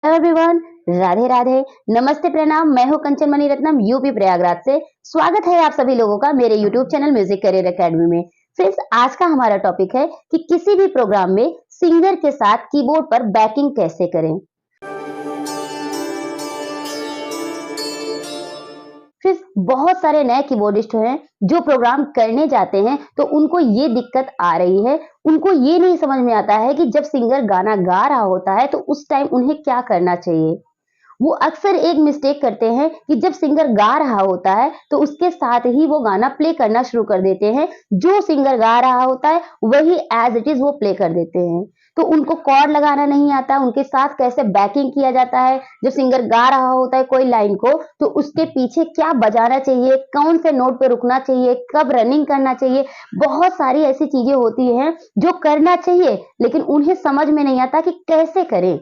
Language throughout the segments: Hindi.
हेलो एवरीवन, राधे राधे, नमस्ते, प्रणाम। मैं हूं कंचन मणिरत्नम, यूपी प्रयागराज से। स्वागत है आप सभी लोगों का मेरे YouTube channel music career academy में। फ्रेंड्स, आज का हमारा टॉपिक है कि किसी भी प्रोग्राम में सिंगर के साथ कीबोर्ड पर बैकिंग कैसे करें। फिर बहुत सारे नए कीबोर्डिस्ट हैं जो प्रोग्राम करने जाते हैं तो उनको ये दिक्कत आ रही है। उनको ये नहीं समझ में आता है कि जब सिंगर गाना गा रहा होता है तो उस टाइम उन्हें क्या करना चाहिए। वो अक्सर एक मिस्टेक करते हैं कि जब सिंगर गा रहा होता है तो उसके साथ ही वो गाना प्ले करना शुरू कर देते हैं। जो सिंगर गा रहा होता है वही एज इट इज वो प्ले कर देते हैं। तो उनको कॉर्ड लगाना नहीं आता, उनके साथ कैसे बैकिंग किया जाता है। जब सिंगर गा रहा होता है कोई लाइन को तो उसके पीछे क्या बजाना चाहिए, कौन से नोट पे रुकना चाहिए, कब रनिंग करना चाहिए। बहुत सारी ऐसी चीजें होती हैं जो करना चाहिए लेकिन उन्हें समझ में नहीं आता कि कैसे करें।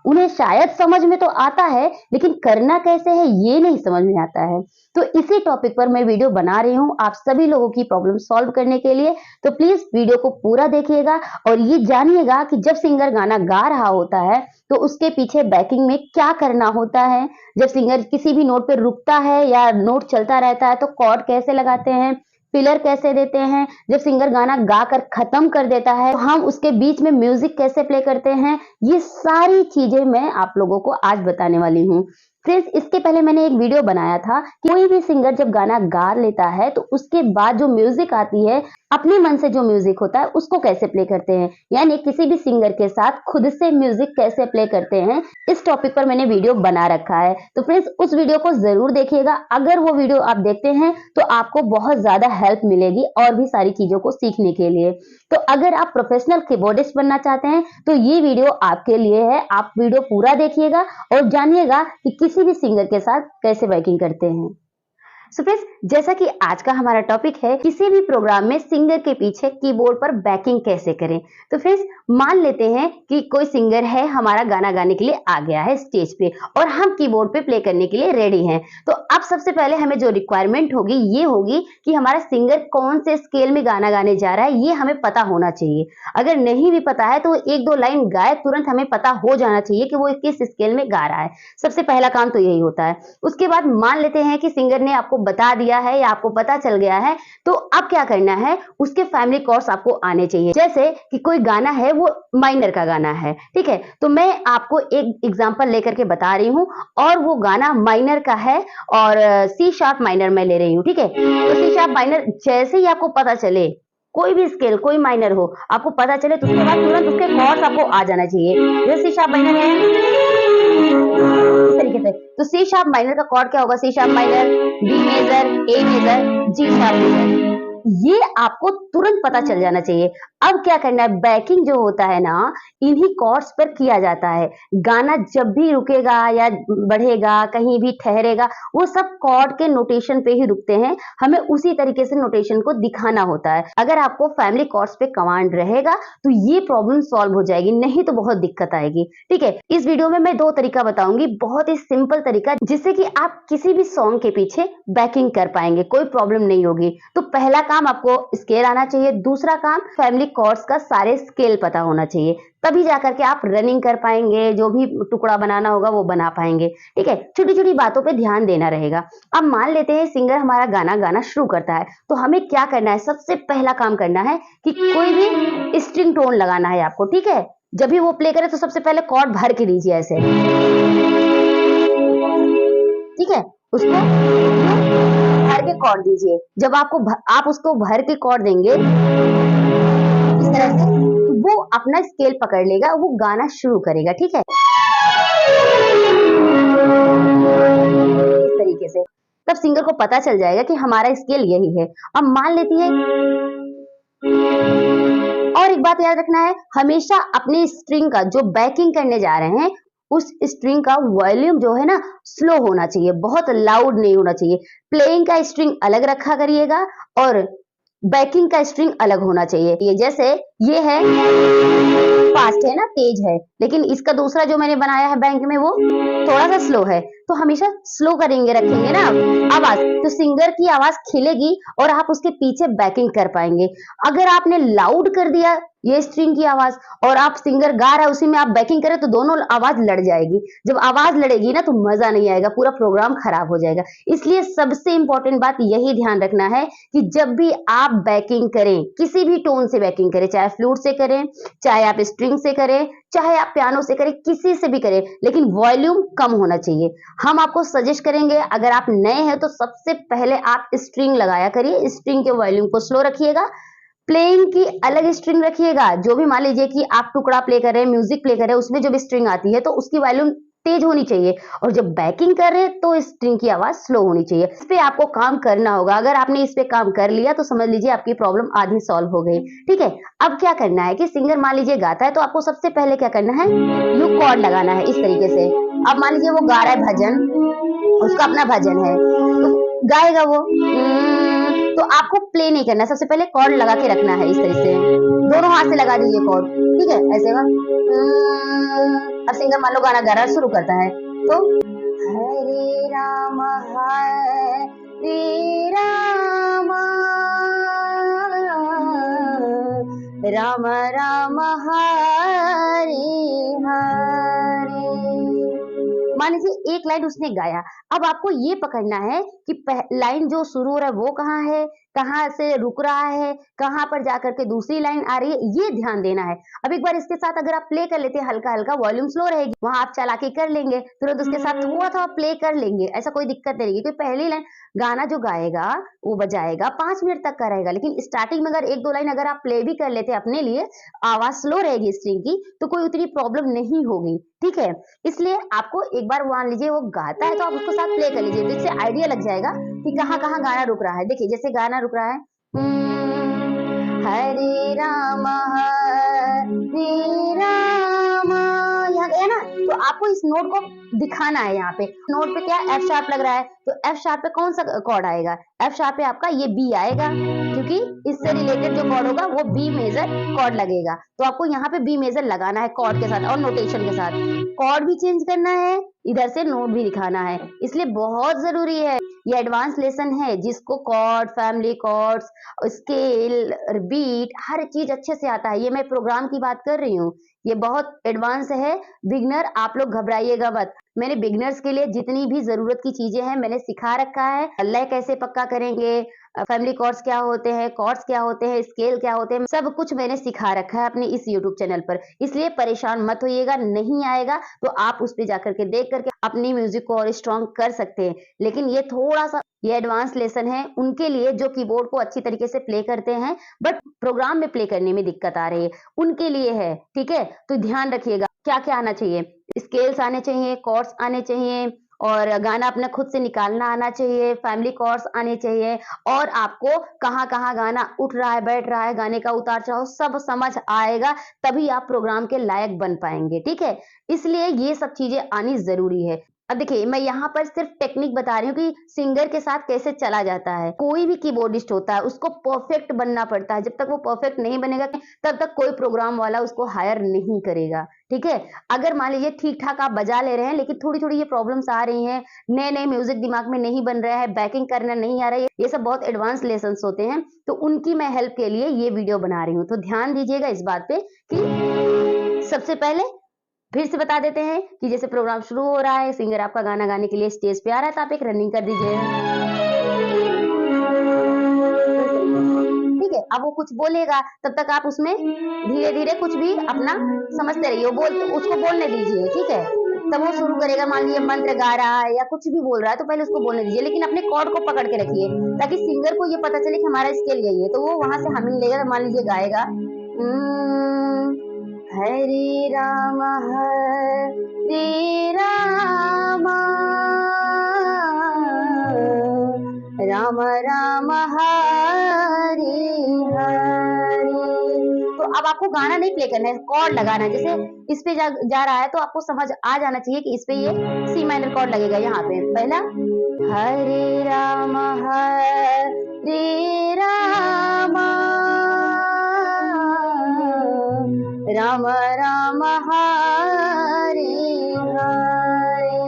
उन्हें शायद समझ में तो आता है लेकिन करना कैसे है ये नहीं समझ में आता है। तो इसी टॉपिक पर मैं वीडियो बना रही हूं आप सभी लोगों की प्रॉब्लम सॉल्व करने के लिए। तो प्लीज वीडियो को पूरा देखिएगा और ये जानिएगा कि जब सिंगर गाना गा रहा होता है तो उसके पीछे बैकिंग में क्या करना होता है। जब सिंगर किसी भी नोट पर रुकता है या नोट चलता रहता है तो कॉर्ड कैसे लगाते हैं, फिलर कैसे देते हैं। जब सिंगर गाना गाकर खत्म कर देता है तो हम उसके बीच में म्यूजिक कैसे प्ले करते हैं। ये सारी चीजें मैं आप लोगों को आज बताने वाली हूँ। फ्रेंड्स, इसके पहले मैंने एक वीडियो बनाया था कि कोई भी सिंगर जब गाना गा लेता है तो उसके बाद जो म्यूजिक आती है, अपने मन से जो म्यूजिक होता है उसको कैसे प्ले करते हैं, यानी किसी भी सिंगर के साथ खुद से म्यूजिक कैसे प्ले करते हैं। इस टॉपिक पर मैंने वीडियो बना रखा है। तो फ्रेंड्स, उस वीडियो को जरूर देखिएगा। अगर वो वीडियो आप देखते हैं तो आपको बहुत ज्यादा हेल्प मिलेगी और भी सारी चीजों को सीखने के लिए। तो अगर आप प्रोफेशनल कीबोर्डिस्ट बनना चाहते हैं तो ये वीडियो आपके लिए है। आप वीडियो पूरा देखिएगा और जानिएगा कि किसी भी सिंगर के साथ कैसे बैकिंग करते हैं। सो फ्रेंड्स, जैसा कि आज का हमारा टॉपिक है किसी भी प्रोग्राम में सिंगर के पीछे कीबोर्ड पर बैकिंग कैसे करें। तो फ्रेंड्स, मान लेते हैं कि कोई सिंगर है, हमारा गाना गाने के लिए आ गया है स्टेज पे और हम कीबोर्ड पे प्ले करने के लिए रेडी हैं। तो अब सबसे पहले हमें जो रिक्वायरमेंट होगी ये होगी कि हमारा सिंगर कौन से स्केल में गाना गाने जा रहा है ये हमें पता होना चाहिए। अगर नहीं भी पता है तो एक दो लाइन गाए तुरंत हमें पता हो जाना चाहिए कि वो किस स्केल में गा रहा है। सबसे पहला काम तो यही होता है। उसके बाद मान लेते हैं कि सिंगर ने आपको बता दिया है या आपको पता चल गया है, तो अब क्या करना है, उसके फैमिली कॉर्ड्स आपको आने चाहिए। जैसे कि कोई गाना है वो माइनर का गाना है, ठीक है, तो मैं आपको एक एग्जांपल लेकर के बता रही हूँ और वो गाना माइनर का है और सी शार्प माइनर में ले रही हूँ, ठीक है। तो सी शार्प माइनर जैसे ही आपको पता चले, कोई भी स्केल कोई माइनर हो आपको पता चले तो उसके बाद तुरंत उसके कॉर्ड्स आपको आ जाना चाहिए। जैसे सी शार्प माइनर है इस तरीके से, तो सी शार्प माइनर का कॉर्ड क्या होगा, C sharp minor, B major, A major, G sharp major. ये आपको तुरंत पता चल जाना चाहिए। अब क्या करना है, बैकिंग जो होता है ना इन्हीं कॉर्ड्स पर किया जाता है। गाना जब भी रुकेगा या बढ़ेगा, कहीं भी ठहरेगा, वो सब कॉर्ड के नोटेशन पे ही रुकते हैं। हमें उसी तरीके से नोटेशन को दिखाना होता है। अगर आपको फैमिली कॉर्ड्स पे कमांड रहेगा तो ये प्रॉब्लम सॉल्व हो जाएगी, नहीं तो बहुत दिक्कत आएगी, ठीक है। इस वीडियो में मैं दो तरीका बताऊंगी, बहुत ही सिंपल तरीका जिससे कि आप किसी भी सॉन्ग के पीछे बैकिंग कर पाएंगे, कोई प्रॉब्लम नहीं होगी। तो पहला काम आपको स्केल आना चाहिए, दूसरा काम फैमिली कॉर्ड्स का सारे स्केल पता होना चाहिए, तभी जाकर के आप रनिंग कर पाएंगे, जो भी टुकड़ा बनाना होगा वो बना पाएंगे, ठीक है। छोटी छोटी बातों पे ध्यान देना रहेगा। अब मान लेते हैं सिंगर हमारा गाना गाना शुरू करता है तो हमें क्या करना है, सबसे पहला काम करना है कि कोई भी स्ट्रिंग टोन लगाना है आपको, ठीक है। जब भी वो प्ले करे तो सबसे पहले कॉर्ड भर के दीजिए ऐसे, ठीक है, उसको भर के कॉर्ड दीजिए। जब आप उसको भर के कॉर्ड देंगे इस तरह से तो वो अपना स्केल पकड़ लेगा, वो गाना शुरू करेगा, ठीक है, इस तरीके से। तब सिंगर को पता चल जाएगा कि हमारा स्केल यही है। अब मान लेती है, और एक बात याद रखना है, हमेशा अपने स्ट्रिंग का जो बैकिंग करने जा रहे हैं उस स्ट्रिंग का वॉल्यूम जो है ना स्लो होना चाहिए, बहुत लाउड नहीं होना चाहिए। प्लेइंग का स्ट्रिंग अलग रखा करिएगा और बैकिंग का स्ट्रिंग अलग होना चाहिए। ये जैसे ये है फास्ट है ना, तेज है, लेकिन इसका दूसरा जो मैंने बनाया है बैंक में वो थोड़ा सा स्लो है। तो हमेशा स्लो करेंगे, रखेंगे ना आवाज, तो सिंगर की आवाज खिलेगी और आप उसके पीछे बैकिंग कर पाएंगे। अगर आपने लाउड कर दिया ये स्ट्रिंग की आवाज और आप सिंगर गा रहा है उसी में आप बैकिंग करें तो दोनों आवाज लड़ जाएगी। जब आवाज लड़ेगी ना तो मजा नहीं आएगा, पूरा प्रोग्राम खराब हो जाएगा। इसलिए सबसे इंपॉर्टेंट बात यही ध्यान रखना है कि जब भी आप बैकिंग करें, किसी भी टोन से बैकिंग करें, चाहे फ्लूट से करें, चाहे आप स्ट्रिंग से करें, चाहे आप पियानो से करें, किसी से भी करें, लेकिन वॉल्यूम कम होना चाहिए। हम आपको सजेस्ट करेंगे, अगर आप नए हैं तो सबसे पहले आप स्ट्रिंग लगाया करिए, स्ट्रिंग के वॉल्यूम को स्लो रखिएगा, प्लेइंग की अलग स्ट्रिंग रखिएगा। जो भी मान लीजिए कि आप टुकड़ा प्ले कर रहे हैं, म्यूजिक प्ले कर रहे हैं, उसमें जब स्ट्रिंग आती है तो उसकी वॉल्यूम तेज होनी चाहिए, और जब बैकिंग कर रहे हैं तो स्ट्रिंग की आवाज स्लो होनी चाहिए। इस पे आपको काम करना होगा। अगर आपने इस पे काम कर लिया तो समझ लीजिए आपकी प्रॉब्लम आधी सॉल्व हो गई। ठीक है, अब क्या करना है कि सिंगर मान लीजिए गाता है तो आपको सबसे पहले क्या करना है, यू कॉर्ड लगाना है इस तरीके से। अब मान लीजिए वो गा रहा है भजन, उसका अपना भजन है तो गाएगा वो तो आपको प्ले नहीं करना है, सबसे पहले कॉर्ड लगा के रखना है इस तरह से, दोनों हाथ से लगा दीजिए कॉर्ड। ठीक है, ऐसे अब सिंगर मान लो गाना गा रहा शुरू करता है तो हरे राम राम राम हरे हरे। मान लीजिए एक लाइन उसने गाया, अब आपको ये पकड़ना है कि लाइन जो शुरू हो रहा है वो कहाँ है, कहाँ से रुक रहा है, कहाँ पर जाकर के दूसरी लाइन आ रही है, ये ध्यान देना है। अब एक बार इसके साथ अगर आप प्ले कर लेते हैं हल्का हल्का, वॉल्यूम स्लो रहेगी, वहां आप चालाकी कर लेंगे, तुरंत उसके साथ थोड़ा थोड़ा प्ले कर लेंगे, ऐसा कोई दिक्कत नहीं रहेगी। क्योंकि पहली लाइन गाना जो गाएगा वो बजाएगा 5 मिनट तक का रहेगा, लेकिन स्टार्टिंग में अगर एक दो लाइन अगर आप प्ले भी कर लेते अपने लिए, आवाज स्लो रहेगी स्ट्रिंग की, तो कोई उतनी प्रॉब्लम नहीं होगी। ठीक है, इसलिए आपको एक बार मान लीजिए वो गाता है तो आप उसको साथ प्ले कर लीजिए, तो इससे आइडिया लग जाएगा कि कहाँ कहाँ गाना रुक रहा है। देखिए जैसे गाना रुक रहा है हरे राम यहाँ गया ना, तो आपको इस नोट को दिखाना है। यहाँ पे नोट पे क्या एफ शार्प लग रहा है, तो एफ शार्प पे कौन सा कॉर्ड आएगा, एफ शार्प पे आपका ये बी आएगा, क्योंकि इससे रिलेटेड जो कॉर्ड होगा वो बी मेजर कॉर्ड लगेगा। तो आपको यहाँ पे बी मेजर लगाना है कॉर्ड के साथ और नोटेशन के साथ, कॉर्ड भी चेंज करना है, इधर से नोट भी दिखाना है, इसलिए बहुत जरूरी है। ये एडवांस लेसन है जिसको chord, family chords, scale, beat, हर चीज अच्छे से आता है। ये मैं प्रोग्राम की बात कर रही हूँ, ये बहुत एडवांस है। बिगनर आप लोग घबराइएगा मत, मैंने बिगनर्स के लिए जितनी भी जरूरत की चीजें हैं मैंने सिखा रखा है। लय कैसे पक्का करेंगे, फैमिली कॉर्ड्स क्या होते हैं, कॉर्ड्स क्या होते हैं, स्केल क्या होते हैं, सब कुछ मैंने सिखा रखा है अपने इस यूट्यूब चैनल पर। इसलिए परेशान मत होइएगा, नहीं आएगा तो आप उस पे जाकर के देख करके अपनी म्यूजिक को और स्ट्रॉन्ग कर सकते हैं। लेकिन ये थोड़ा सा ये एडवांस लेसन है उनके लिए जो कीबोर्ड को अच्छी तरीके से प्ले करते हैं बट प्रोग्राम में प्ले करने में दिक्कत आ रही है, उनके लिए है। ठीक है, तो ध्यान रखिएगा क्या क्या आना चाहिए, स्केल्स आने चाहिए, कॉर्ड्स आने चाहिए, और गाना अपना खुद से निकालना आना चाहिए, फैमिली कॉर्ड्स आने चाहिए, और आपको कहाँ कहाँ गाना उठ रहा है, बैठ रहा है, गाने का उतार चढ़ाव सब समझ आएगा, तभी आप प्रोग्राम के लायक बन पाएंगे। ठीक है, इसलिए ये सब चीजें आनी जरूरी है। अब देखिए मैं यहाँ पर सिर्फ टेक्निक बता रही हूँ कि सिंगर के साथ कैसे चला जाता है। कोई भी कीबोर्डिस्ट होता है उसको परफेक्ट बनना पड़ता है, जब तक वो परफेक्ट नहीं बनेगा तब तक कोई प्रोग्राम वाला उसको हायर नहीं करेगा। ठीक है, अगर मान लीजिए ठीक ठाक आप बजा ले रहे हैं लेकिन थोड़ी थोड़ी ये प्रॉब्लम्स आ रही हैं, नए नए म्यूजिक दिमाग में नहीं बन रहा है, बैकिंग करना नहीं आ रहा है, ये सब बहुत एडवांस लेसन होते हैं, तो उनकी मैं हेल्प के लिए ये वीडियो बना रही हूँ। तो ध्यान दीजिएगा इस बात पे कि सबसे पहले फिर से बता देते हैं कि जैसे प्रोग्राम शुरू हो रहा है, सिंगर आपका गाना गाने के लिए स्टेज पे आ रहा है, तो आप एक रनिंग कर दीजिए। ठीक है, अब वो कुछ बोलेगा तब तक आप उसमें धीरे धीरे कुछ भी अपना समझते रहिए, उसको बोलने दीजिए। ठीक है, तब वो शुरू करेगा, मान लीजिए मंत्र गा रहा है या कुछ भी बोल रहा है तो पहले उसको बोलने दीजिए, लेकिन अपने कॉर्ड को पकड़ के रखिए ताकि सिंगर को ये पता चले कि हमारा स्केल यही है, तो वो वहां से हमिंग लेगा। मान लीजिए गाएगा हरे राम राम राम हरे हरे। तो अब आपको गाना नहीं प्ले करना है, कॉर्ड लगाना है। जैसे इस पे जा रहा है तो आपको समझ आ जाना चाहिए कि इस पे ये सी माइनर कॉर्ड लगेगा। यहाँ पे पहला हरे राम राम राम हरे हरे।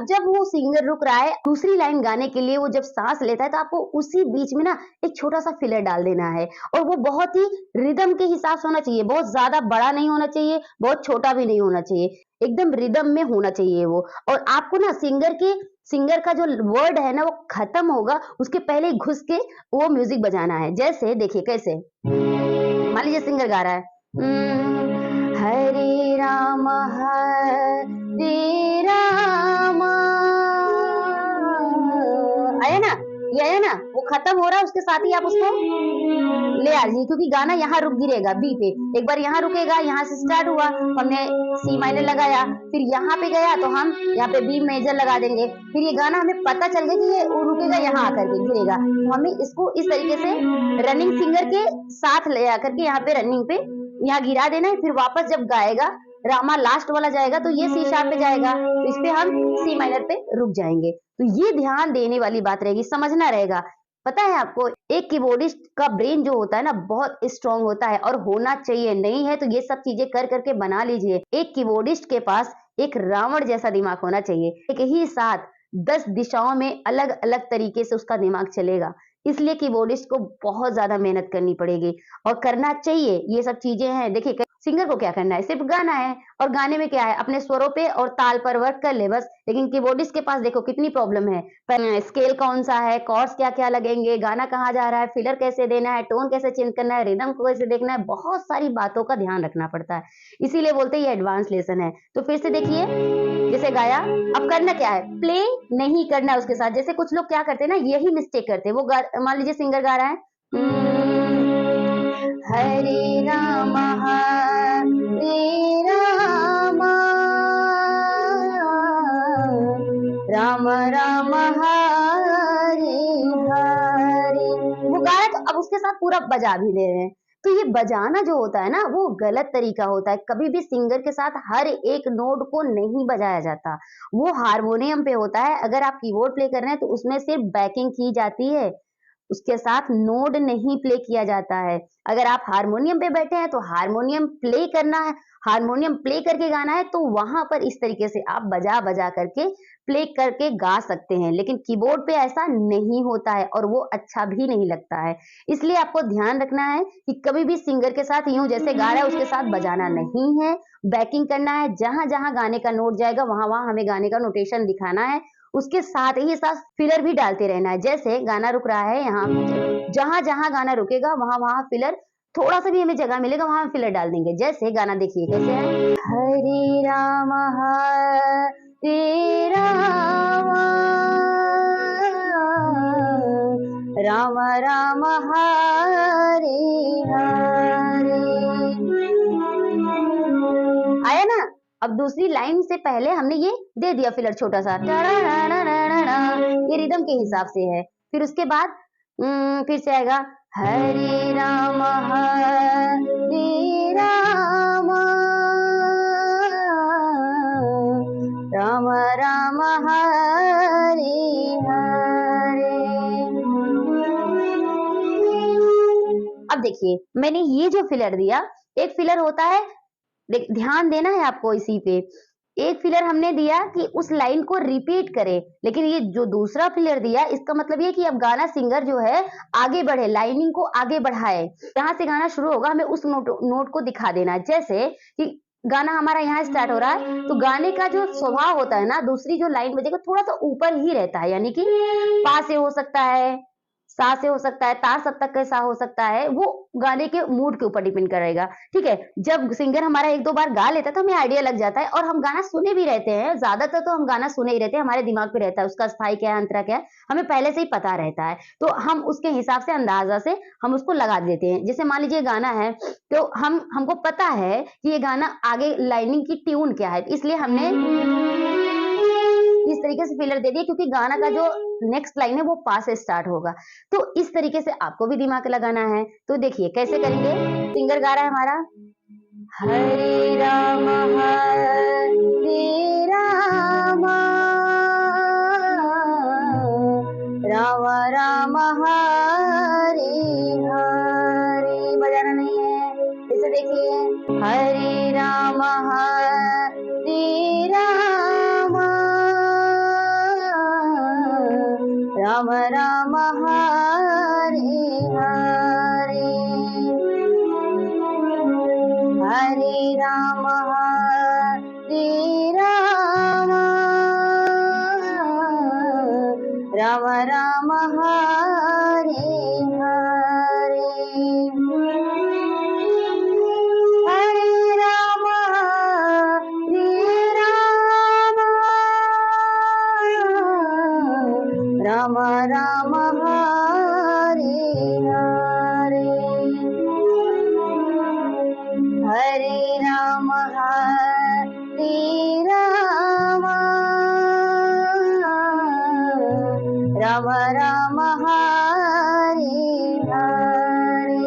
जब वो सिंगर रुक रहा है दूसरी लाइन गाने के लिए, वो जब सांस लेता है तो आपको उसी बीच में ना एक छोटा सा फिलर डाल देना है, और वो बहुत ही रिदम के हिसाब से होना चाहिए, बहुत ज्यादा बड़ा नहीं होना चाहिए, बहुत छोटा भी नहीं होना चाहिए, एकदम रिदम में होना चाहिए वो। और आपको ना सिंगर का जो वर्ड है ना वो खत्म होगा उसके पहले ही घुस के वो म्यूजिक बजाना है। जैसे देखिए कैसे, मान लीजिए सिंगर गा रहा है, हरे राम हरे राम, आया ना, ये आया ना, वो खत्म हो रहा है, उसके साथ ही आप उसको ले आ जाइए, क्योंकि गाना यहाँ रुक गिरेगा बी पे, एक बार यहाँ रुकेगा, यहाँ से स्टार्ट हुआ, हमने सी माइनर लगाया, फिर यहाँ पे गया तो हम यहाँ पे बी मेजर लगा देंगे, फिर ये गाना हमें पता चल गया कि ये रुकेगा यहाँ आकर के गिरेगा, तो हमें इसको इस तरीके से रनिंग सिंगर के साथ ले आकर के यहाँ पे रनिंग पे यहाँ गिरा देना है। फिर वापस जब गाएगा, रामा लास्ट वाला जाएगा तो ये सी शार्प पे जाएगा, तो इस पे हम सी माइनर पे रुक जाएंगे। तो ये ध्यान देने वाली बात रहेगी, समझना रहेगा। पता है आपको, एक कीबोर्डिस्ट का ब्रेन जो होता है ना बहुत स्ट्रांग होता है, और होना चाहिए, नहीं है तो ये सब चीजें कर करके बना लीजिए। एक कीबोर्डिस्ट के पास एक रावण जैसा दिमाग होना चाहिए, एक ही साथ 10 दिशाओं में अलग अलग तरीके से उसका दिमाग चलेगा। इसलिए कीबोर्डिस्ट को बहुत ज्यादा मेहनत करनी पड़ेगी और करना चाहिए। ये सब चीजें हैं, देखिए सिंगर को क्या करना है, सिर्फ गाना है, और गाने में क्या है, अपने स्वरों पे और ताल पर वर्क कर ले बस। लेकिन कीबोर्डिस्ट के पास देखो कितनी प्रॉब्लम है, स्केल कौन सा है, कॉर्ड्स क्या क्या लगेंगे, गाना कहाँ जा रहा है, फिलर कैसे देना है, टोन कैसे चेंज करना है, रिदम को कैसे देखना है, बहुत सारी बातों का ध्यान रखना पड़ता है। इसीलिए बोलते हैं ये एडवांस लेसन है। तो फिर से देखिए, जैसे गाया, अब करना क्या है, प्ले नहीं करना है उसके साथ। जैसे कुछ लोग क्या करते हैं ना, यही मिस्टेक करते हैं, वो मान लीजिए सिंगर गा रहा है, हरे राम राम राम हरे हरे, वो गा रहा है, तो अब उसके साथ पूरा बजा भी दे रहे हैं। तो ये बजाना जो होता है ना वो गलत तरीका होता है। कभी भी सिंगर के साथ हर एक नोट को नहीं बजाया जाता, वो हारमोनियम पे होता है। अगर आप कीबोर्ड प्ले कर रहे हैं तो उसमें सिर्फ बैकिंग की जाती है, उसके साथ नोड नहीं प्ले किया जाता है। अगर आप हारमोनियम पे बैठे हैं तो हारमोनियम प्ले करना है, हारमोनियम प्ले करके गाना है, तो वहां पर इस तरीके से आप बजा बजा करके प्ले करके गा सकते हैं। लेकिन कीबोर्ड पे ऐसा नहीं होता है और वो अच्छा भी नहीं लगता है। इसलिए आपको ध्यान रखना है कि कभी भी सिंगर के साथ यूं जैसे गा रहा है उसके साथ बजाना नहीं है, बैकिंग करना है। जहां जहां गाने का नोट जाएगा वहां वहां हमें गाने का नोटेशन दिखाना है, उसके साथ ही साथ फिलर भी डालते रहना है। जैसे गाना रुक रहा है, यहाँ जहां जहां गाना रुकेगा वहां वहां फिलर, थोड़ा सा भी हमें जगह मिलेगा वहां हम फिलर डाल देंगे। जैसे गाना देखिए कैसे है, हरे राम राम राम हरे हरे, आया ना। अब दूसरी लाइन से पहले हमने ये दे दिया फिलर छोटा सा, ये रिदम के हिसाब से है। फिर उसके बाद फिर से आएगा, हरे राम राम राम हरे हरे। अब देखिए मैंने ये जो फिलर दिया, एक फिलर होता है, ध्यान देना है आपको इसी पे, एक फिलर हमने दिया कि उस लाइन को रिपीट करे, लेकिन ये जो दूसरा फिलर दिया इसका मतलब ये कि अब गाना सिंगर जो है आगे बढ़े, लाइनिंग को आगे बढ़ाए। जहां से गाना शुरू होगा हमें उस नोट को दिखा देना है। जैसे कि गाना हमारा यहाँ स्टार्ट हो रहा है तो गाने का जो स्वभाव होता है ना, दूसरी जो लाइन बजेगा थोड़ा सा ऊपर ही रहता है, यानी कि पा से हो सकता है, सा से हो सकता है, ता सप्तक कैसा हो सकता है, वो गाने के मूड के ऊपर डिपेंड करेगा। ठीक है, जब सिंगर हमारा एक दो बार गा लेता है तो हमें आइडिया लग जाता है और हम गाना सुने भी रहते हैं। ज्यादातर तो हम गाना सुने ही रहते हैं, हमारे दिमाग पे रहता है उसका स्थाई क्या है, अंतरा क्या है, हमें पहले से ही पता रहता है। तो हम उसके हिसाब से अंदाजा से हम उसको लगा देते हैं। जैसे मान लीजिए गाना है तो हमको पता है कि ये गाना आगे लाइनिंग की ट्यून क्या है, इसलिए हमने इस तरीके से फिलर दे दिया, क्योंकि गाना का जो नेक्स्ट लाइन है वो पा से स्टार्ट होगा। तो इस तरीके से आपको भी दिमाग लगाना है। तो देखिए कैसे करेंगे, सिंगर गा रहा है हमारा, हरे राम राम राम हरे हरे, बजाना नहीं है। इसे देखिए, हरे राम राम राम हरे हरे, हरे राम हरे राम, राम राम हरे हरे, हरे राम हरे राम, राम राम हरे हरे, हरे राम हरे राम, राम राम हरे हरे।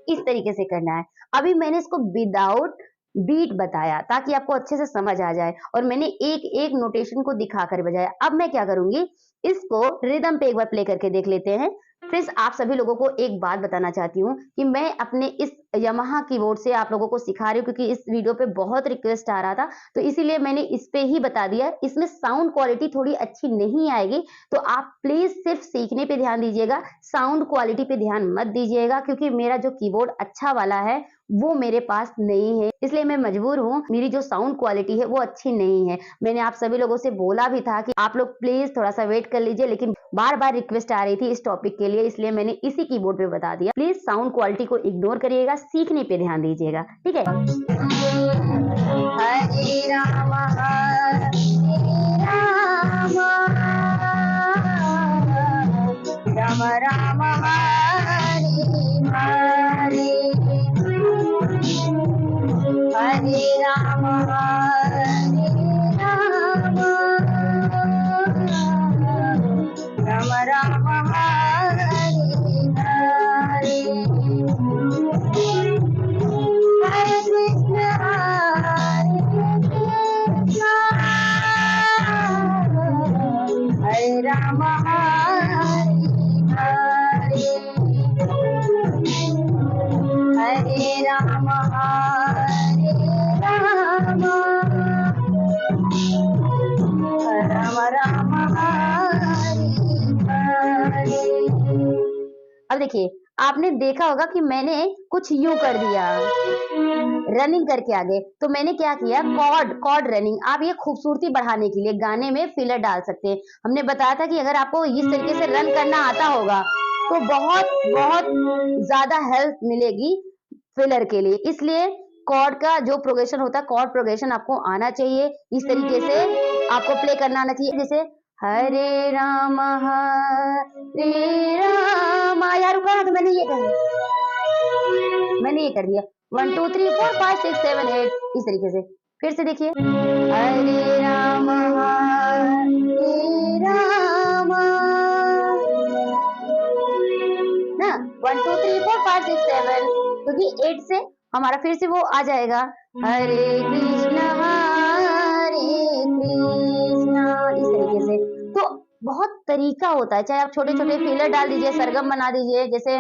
इस तरीके से करना है। अभी मैंने इसको विदाउट बीट बताया ताकि आपको अच्छे से समझ आ जाए और मैंने एक एक नोटेशन को दिखाकर बजाया। अब मैं क्या करूंगी, इसको रिदम पे एक बार प्ले करके देख लेते हैं। फ्रेंड्स, आप सभी लोगों को एक बात बताना चाहती हूँ कि मैं अपने इस यामाहा कीबोर्ड से आप लोगों को सिखा रही हूँ क्योंकि इस वीडियो पे बहुत रिक्वेस्ट आ रहा था, तो इसीलिए मैंने इस पे ही बता दिया। इसमें साउंड क्वालिटी थोड़ी अच्छी नहीं आएगी, तो आप प्लीज सिर्फ सीखने पे ध्यान दीजिएगा, साउंड क्वालिटी पे ध्यान मत दीजिएगा क्योंकि मेरा जो कीबोर्ड अच्छा वाला है वो मेरे पास नहीं है, इसलिए मैं मजबूर हूँ। मेरी जो साउंड क्वालिटी है वो अच्छी नहीं है। मैंने आप सभी लोगों से बोला भी था कि आप लोग प्लीज थोड़ा सा वेट कर लीजिए, लेकिन बार बार रिक्वेस्ट आ रही थी इस टॉपिक के लिए, इसलिए मैंने इसी कीबोर्ड पे बता दिया। प्लीज साउंड क्वालिटी को इग्नोर करिएगा, सीखने पे ध्यान दीजिएगा, ठीक है। हरे राम राम राम हरे हरे, हरे राम हरे राम, राम राम हरे हरे, हरे कृष्ण हरे राम हरे हरे, हरे राम हरे राम, राम राम हरे हरे। अब देखिए, आपने देखा होगा कि मैंने कुछ यूं कर दिया रनिंग करके आगे, तो मैंने क्या किया, कॉर्ड रनिंग। आप ये खूबसूरती बढ़ाने के लिए गाने में फिलर डाल सकते हैं। हमने बताया था कि अगर आपको इस तरीके से रन करना आता होगा तो बहुत बहुत ज्यादा हेल्प मिलेगी फिलर के लिए, इसलिए कॉर्ड का जो प्रोग्रेशन होता है, कॉर्ड प्रोग्रेशन आपको आना चाहिए। इस तरीके से आपको प्ले करना आना चाहिए, जैसे हरे राम यार रुका ना, तो मैंने ये कर दिया 1 2 3 4 5 6 7 8 इस तरीके से। फिर से देखिए, हरे राम ना 1 2 3 4 5 6 7, क्योंकि 8 से हमारा फिर से वो आ जाएगा, हरे कृष्ण इस तरीके से। तो बहुत तरीका होता है, चाहे आप छोटे छोटे फिलर डाल दीजिए, सरगम बना दीजिए, जैसे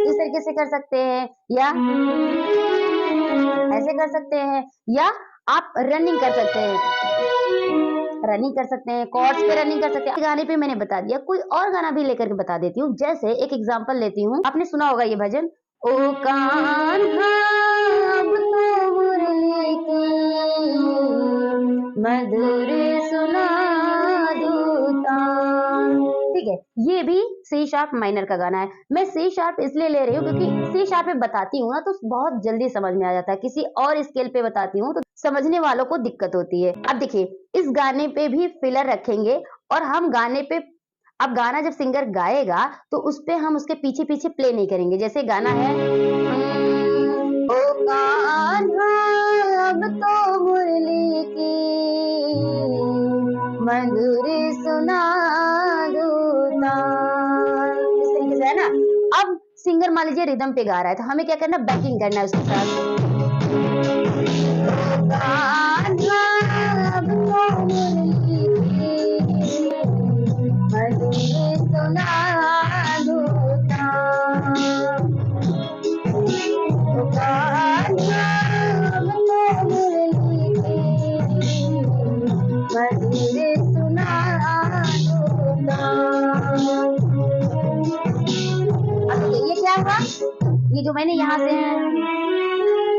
इस तरीके से कर सकते हैं, या ऐसे कर सकते हैं, या आप रनिंग कर सकते हैं, कॉर्ड्स पे रनिंग कर सकते हैं। गाने पे मैंने बता दिया, कोई और गाना भी लेकर के बता देती हूँ। जैसे एक एग्जांपल लेती हूँ, आपने सुना होगा ये भजन, ओ कान्हा अब तो मुरली की मधुर सुना दूता, ठीक है। ये भी सी शार्प माइनर का गाना है। मैं सी शार्प इसलिए ले रही हूँ क्योंकि सी शार्प पे बताती हूँ ना तो बहुत जल्दी समझ में आ जाता है, किसी और स्केल पे बताती हूँ तो समझने वालों को दिक्कत होती है। अब देखिए, इस गाने पे भी फिलर रखेंगे और हम गाने पे, अब गाना जब सिंगर गाएगा तो उस पे हम उसके पीछे पीछे प्ले नहीं करेंगे। जैसे गाना है, ओ कान्हा अब तो मुरली की मधुर सुना दूता, इस तरीके से है ना। अब सिंगर मान लीजिए रिदम पे गा रहा है तो हमें क्या करना, बैकिंग करना है उसके साथ, अब तो मुरली की मधुर सुना दूता, मैंने यहाँ से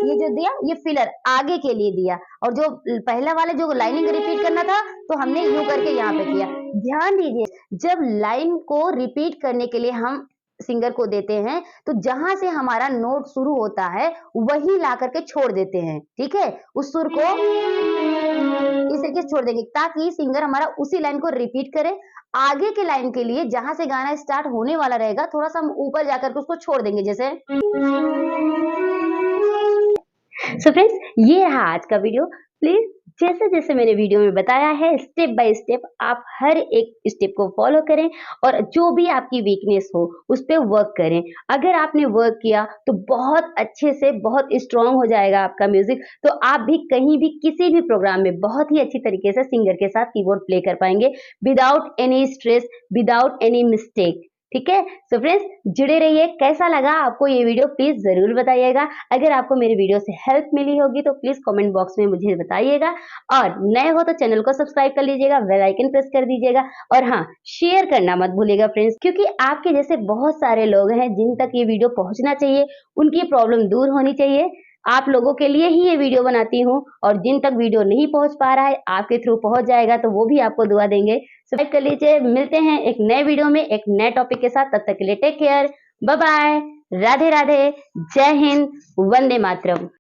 ये जो दिया ये फिलर आगे के लिए दिया, और जो पहला वाला जो लाइनिंग रिपीट करना था तो हमने यूं करके यहाँ पे किया। ध्यान दीजिए, जब लाइन को रिपीट करने के लिए हम सिंगर को देते हैं तो जहां से हमारा नोट शुरू होता है वही ला करके छोड़ देते हैं, ठीक है। उस सुर को इस तरीके से छोड़ देंगे ताकि सिंगर हमारा उसी लाइन को रिपीट करे। आगे के लाइन के लिए जहां से गाना स्टार्ट होने वाला रहेगा थोड़ा सा हम ऊपर जाकर के उसको छोड़ देंगे, जैसे सो फ्रेंड्स, ये रहा आज का वीडियो। प्लीज जैसे जैसे मैंने वीडियो में बताया है स्टेप बाय स्टेप आप हर एक स्टेप को फॉलो करें और जो भी आपकी वीकनेस हो उस पर वर्क करें। अगर आपने वर्क किया तो बहुत अच्छे से बहुत स्ट्रांग हो जाएगा आपका म्यूजिक, तो आप भी कहीं भी किसी भी प्रोग्राम में बहुत ही अच्छी तरीके से सिंगर के साथ कीबोर्ड प्ले कर पाएंगे without any stress, without any mistake, ठीक है। सो फ्रेंड्स, जुड़े रहिए। कैसा लगा आपको ये वीडियो प्लीज जरूर बताइएगा। अगर आपको मेरे वीडियो से हेल्प मिली होगी तो प्लीज कमेंट बॉक्स में मुझे बताइएगा, और नए हो तो चैनल को सब्सक्राइब कर लीजिएगा, बेल आइकन प्रेस कर दीजिएगा, और हाँ, शेयर करना मत भूलिएगा फ्रेंड्स, क्योंकि आपके जैसे बहुत सारे लोग हैं जिन तक ये वीडियो पहुंचना चाहिए, उनकी प्रॉब्लम दूर होनी चाहिए। आप लोगों के लिए ही ये वीडियो बनाती हूँ, और जिन तक वीडियो नहीं पहुंच पा रहा है आपके थ्रू पहुंच जाएगा तो वो भी आपको दुआ देंगे। सब्सक्राइब कर लीजिए। मिलते हैं एक नए वीडियो में एक नए टॉपिक के साथ, तब तक के लिए take care, bye bye, Radhe Radhe, जय हिंद, वंदे मातरम।